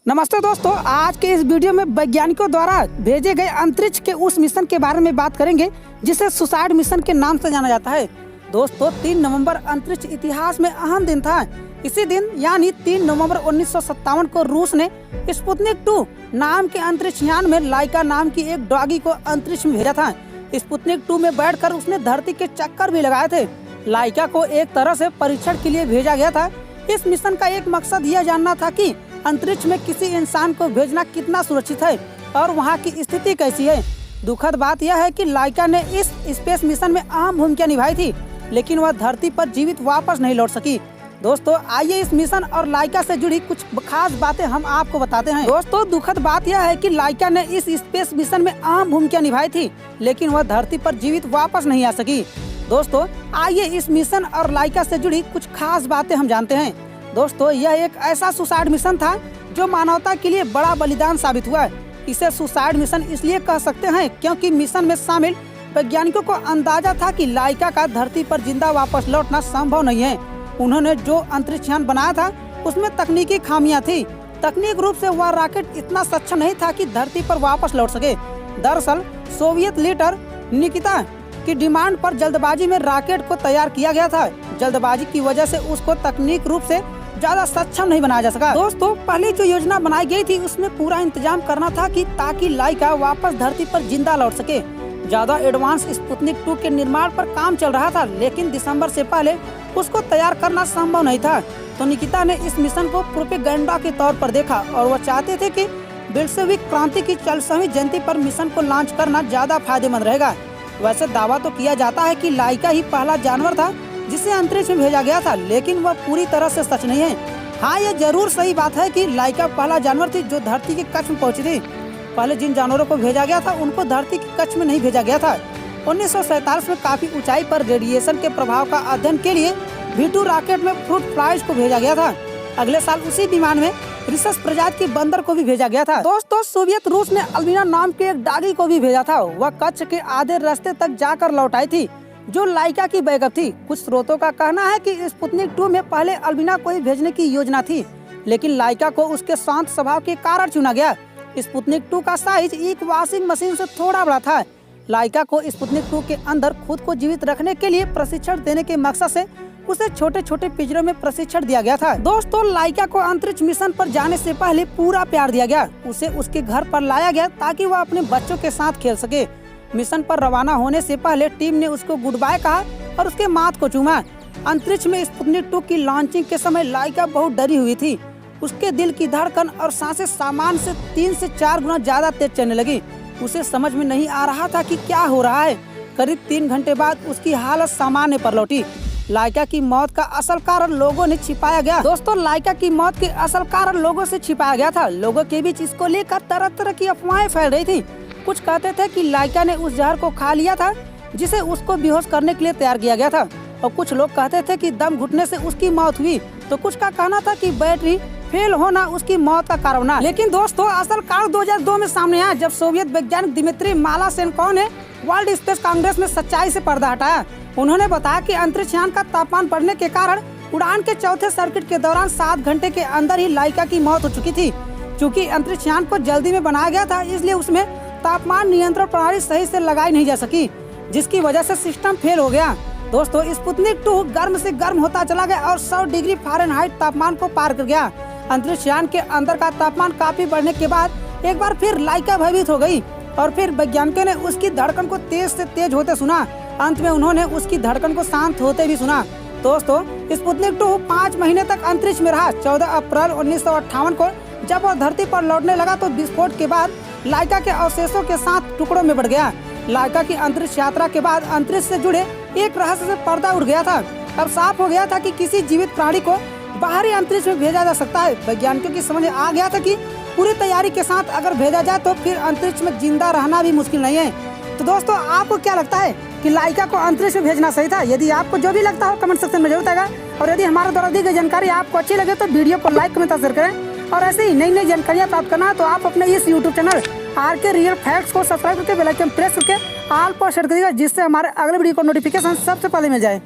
नमस्ते दोस्तों, आज के इस वीडियो में वैज्ञानिकों द्वारा भेजे गए अंतरिक्ष के उस मिशन के बारे में बात करेंगे जिसे सुसाइड मिशन के नाम से जाना जाता है। दोस्तों, 3 नवंबर अंतरिक्ष इतिहास में अहम दिन था। इसी दिन यानी 3 नवंबर 1957 को रूस ने स्पुतनिक 2 नाम के अंतरिक्ष यान में लाइका नाम की एक डॉगी को अंतरिक्ष में भेजा था। स्पुतनिक 2 में बैठकर उसने धरती के चक्कर भी लगाए थे। लाइका को एक तरह से परीक्षण के लिए भेजा गया था। इस मिशन का एक मकसद यह जानना था कि अंतरिक्ष में किसी इंसान को भेजना कितना सुरक्षित है और वहां की स्थिति कैसी है। दुखद बात यह है कि लाइका ने इस स्पेस मिशन में अहम भूमिका निभाई थी, लेकिन वह धरती पर जीवित वापस नहीं लौट सकी। दोस्तों, आइए इस मिशन और लाइका से जुड़ी कुछ खास बातें हम आपको बताते हैं। दोस्तों, दुखद बात यह है कि लाइका ने इस स्पेस मिशन में अहम भूमिका निभाई थी, लेकिन वह धरती पर जीवित वापस नहीं आ सकी। दोस्तों, आइए इस मिशन और लाइका से जुड़ी कुछ खास बातें हम जानते हैं। दोस्तों, यह एक ऐसा सुसाइड मिशन था जो मानवता के लिए बड़ा बलिदान साबित हुआ है। इसे सुसाइड मिशन इसलिए कह सकते हैं क्योंकि मिशन में शामिल वैज्ञानिकों को अंदाजा था कि लाइका का धरती पर जिंदा वापस लौटना संभव नहीं है। उन्होंने जो अंतरिक्ष यान बनाया था उसमें तकनीकी खामियां थी। तकनीक रूप से वह रॉकेट इतना सक्षम नहीं था कि धरती पर वापस लौट सके। दरअसल सोवियत लीडर निकिता की डिमांड पर जल्दबाजी में रॉकेट को तैयार किया गया था। जल्दबाजी की वजह से उसको तकनीक रूप से ज्यादा सक्षम नहीं बनाया जा सका। दोस्तों, पहले जो योजना बनाई गई थी उसमें पूरा इंतजाम करना था कि ताकि लाइका वापस धरती पर जिंदा लौट सके। ज्यादा एडवांस स्पुतनिक 2 के निर्माण पर काम चल रहा था, लेकिन दिसंबर से पहले उसको तैयार करना संभव नहीं था। तो निकिता ने इस मिशन को प्रोपेगेंडा के तौर पर देखा और वह चाहते थे कि बोल्शेविक क्रांति की 40वीं जयंती पर मिशन को लॉन्च करना ज्यादा फायदेमंद रहेगा। वैसे दावा तो किया जाता है कि लाइका ही पहला जानवर था जिसे अंतरिक्ष में भेजा गया था, लेकिन वह पूरी तरह से सच नहीं है। हाँ, यह जरूर सही बात है कि लाइका पहला जानवर थी जो धरती के कक्ष में पहुंची थी। पहले जिन जानवरों को भेजा गया था उनको धरती के कक्ष में नहीं भेजा गया था। 1947 में काफी ऊंचाई पर रेडिएशन के प्रभाव का अध्ययन के लिए V2 रॉकेट में फ्रूट फ्लाइज को भेजा गया था। अगले साल उसी विमान में रिसस प्रजाति के बंदर को भी भेजा गया था। दोस्तों, सोवियत रूस ने अल्बिना नाम के एक डॉगी को भी भेजा था। वह कक्ष के आधे रास्ते तक जाकर लौट आई थी, जो लाइका की बैकअप थी। कुछ स्रोतों का कहना है कि स्पुतनिक 2 में पहले अल्बिना को ही भेजने की योजना थी, लेकिन लाइका को उसके शांत स्वभाव के कारण चुना गया। स्पुतनिक 2 का साइज एक वॉशिंग मशीन से थोड़ा बड़ा था। लाइका को स्पुतनिक 2 के अंदर खुद को जीवित रखने के लिए प्रशिक्षण देने के मकसद से उसे छोटे छोटे पिंजरों में प्रशिक्षण दिया गया था। दोस्तों, लाइका को अंतरिक्ष मिशन पर जाने से पहले पूरा प्यार दिया गया। उसे उसके घर पर लाया गया ताकि वह अपने बच्चों के साथ खेल सके। मिशन पर रवाना होने से पहले टीम ने उसको गुड बाय कहा और उसके माथ को चूमा। अंतरिक्ष में स्पुतनिक 2 की लॉन्चिंग के समय लाइका बहुत डरी हुई थी। उसके दिल की धड़कन और सांसें सामान्य से 3 से 4 गुना ज्यादा तेज चलने लगी। उसे समझ में नहीं आ रहा था कि क्या हो रहा है। करीब 3 घंटे बाद उसकी हालत सामान्य पर लौटी। लाइका की मौत का असल कारण लोगों ने छिपाया गया। दोस्तों, लाइका की मौत के असल कारण लोगों से छिपाया गया था। लोगों के बीच इसको लेकर तरह तरह की अफवाहें फैल रही थी। कुछ कहते थे कि लाइका ने उस जहर को खा लिया था जिसे उसको बेहोश करने के लिए तैयार किया गया था, और कुछ लोग कहते थे कि दम घुटने से उसकी मौत हुई। तो कुछ का कहना था कि बैटरी फेल होना उसकी मौत का कारण ना। लेकिन दोस्तों, असल कारण 2002 में सामने आया, जब सोवियत वैज्ञानिक दिमित्री मालाशेन्को ने वर्ल्ड स्पेस कांग्रेस में सच्चाई से पर्दा हटाया। उन्होंने बताया कि अंतरिक्ष यान का तापमान बढ़ने के कारण उड़ान के चौथे सर्किट के दौरान 7 घंटे के अंदर ही लाइका की मौत हो चुकी थी। चूँकि अंतरिक्ष यान को जल्दी में बनाया गया था, इसलिए उसमें तापमान नियंत्रण प्रणाली सही से लगाई नहीं जा सकी, जिसकी वजह से सिस्टम फेल हो गया। दोस्तों, स्पुतनिक 2 गर्म से गर्म होता चला गया और 100 डिग्री फ़ारेनहाइट तापमान को पार कर गया। अंतरिक्ष यान के अंदर का तापमान काफी बढ़ने के बाद एक बार फिर लाइका भयभीत हो गई और फिर वैज्ञानिकों ने उसकी धड़कन को तेज से तेज होते सुना। अंत में उन्होंने उसकी धड़कन को शांत होते भी सुना। दोस्तों, स्पुतनिक 2 5 महीने तक अंतरिक्ष में रहा। 14 अप्रैल 1958 को जब वह धरती पर लौटने लगा तो विस्फोट के बाद लाइका के अवशेषों के साथ टुकड़ों में बढ़ गया। लाइका की अंतरिक्ष यात्रा के बाद अंतरिक्ष से जुड़े एक रहस्य से पर्दा उठ गया था। अब साफ हो गया था कि किसी जीवित प्राणी को बाहरी अंतरिक्ष में भेजा जा सकता है। वैज्ञानिकों की समझ आ गया था कि पूरी तैयारी के साथ अगर भेजा जाए तो फिर अंतरिक्ष में जिंदा रहना भी मुश्किल नहीं है। तो दोस्तों, आपको क्या लगता है कि लाइका को अंतरिक्ष में भेजना सही था? यदि आपको जो भी लगता हो कमेंट सेक्शन में जरूर बताएगा। और यदि हमारे द्वारा दी गई जानकारी आपको अच्छी लगे तो वीडियो को लाइक कमेंट शेयर करें। और ऐसे ही नई नई जानकारियाँ प्राप्त करना तो आप अपने इस YouTube channel RK real facts को सब्सक्राइब करके बेल आइकन प्रेस करके ऑल पर सेट करिएगा, जिससे हमारे अगले वीडियो को नोटिफिकेशन सबसे पहले मिल जाए।